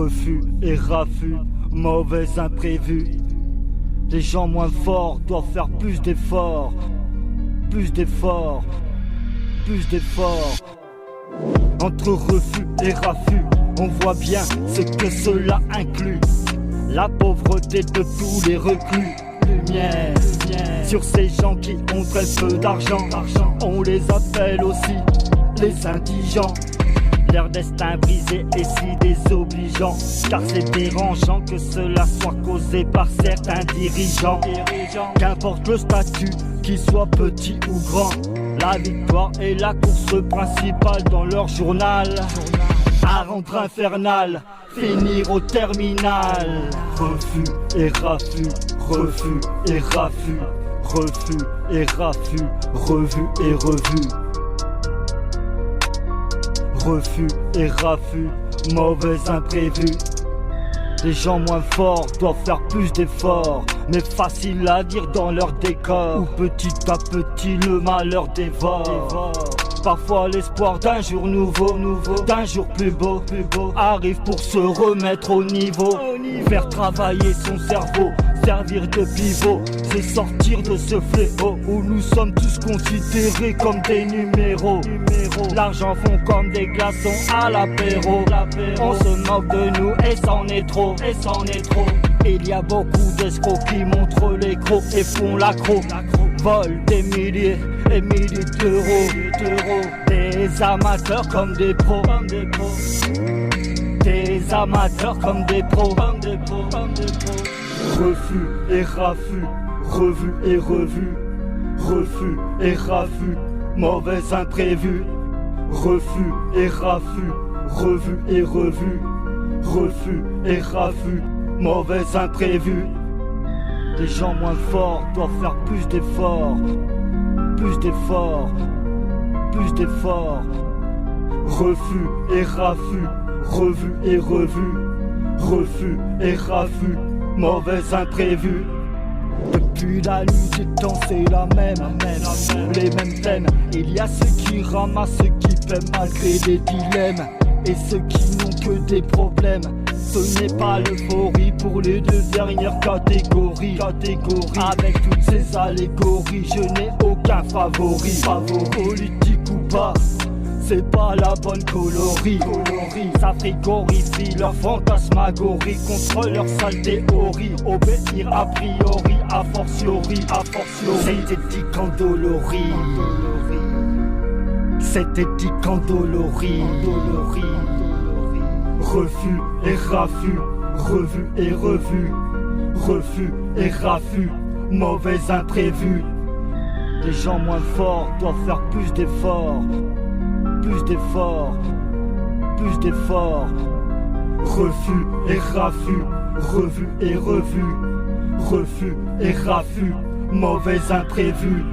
refus et raffus, mauvais imprévu. Les gens moins forts doivent faire plus d'efforts, plus d'efforts, plus d'efforts. Entre refus et raffus, on voit bien ce que cela inclut. La pauvreté de tous les reclus. Lumière sur ces gens qui ont très peu d'argent. On les appelle aussi les indigents. Leur destin brisé est si désobligeant, car c'est dérangeant que cela soit causé par certains dirigeants. Qu'importe le statut, qu'il soit petit ou grand, la victoire est la course principale dans leur journal. À rendre infernal, finir au terminal. Refus et raffus, refus et raffus, refus et raffus, revus et revus. Refus et raffus, mauvais imprévu. Les gens moins forts doivent faire plus d'efforts, mais facile à dire dans leur décor, où petit à petit le malheur dévore. Parfois l'espoir d'un jour nouveau, d'un jour plus beau, arrive pour se remettre au niveau. Faire travailler son cerveau, servir de pivot, c'est sortir de ce fléau où nous sommes tous considérés comme des numéros. L'argent fond comme des glaçons à l'apéro. On se moque de nous et c'en est trop, et c'en est trop. Il y a beaucoup d'escrocs qui montrent les crocs et font l'accro. Volent des milliers et milliers d'euros. Des amateurs comme des pros. Des amateurs comme des pros. Refus et raffus, revus et revus. Refus et raffus, mauvais imprévu. Refus et raffus, revus et revus. Refus et raffus, mauvais imprévu. Les gens moins forts doivent faire plus d'efforts, plus d'efforts, plus d'efforts. Refus et raffus, revus et revus. Refus et raffus, mauvais imprévu. Depuis la nuit des temps c'est la même, les mêmes thèmes. Il y a ceux qui ramassent, ceux qui paient malgré des dilemmes, et ceux qui n'ont que des problèmes. Ce n'est pas l'euphorie pour les deux dernières catégories. Avec toutes ces allégories, je n'ai aucun favori. Politique ou pas, c'est pas la bonne colorie. Ça frigorifie leur fantasmagorie contre leur sale théorie. Obéir a priori, a fortiori. C'était dit qu'endolorie. C'était dit qu'endolorie. Refus et raffus, revus et revus. Refus et raffus, mauvais imprévu. Les gens moins forts doivent faire plus d'efforts, plus d'efforts, plus d'efforts. Refus et raffus, revus et revus. Refus et raffus, mauvais imprévu.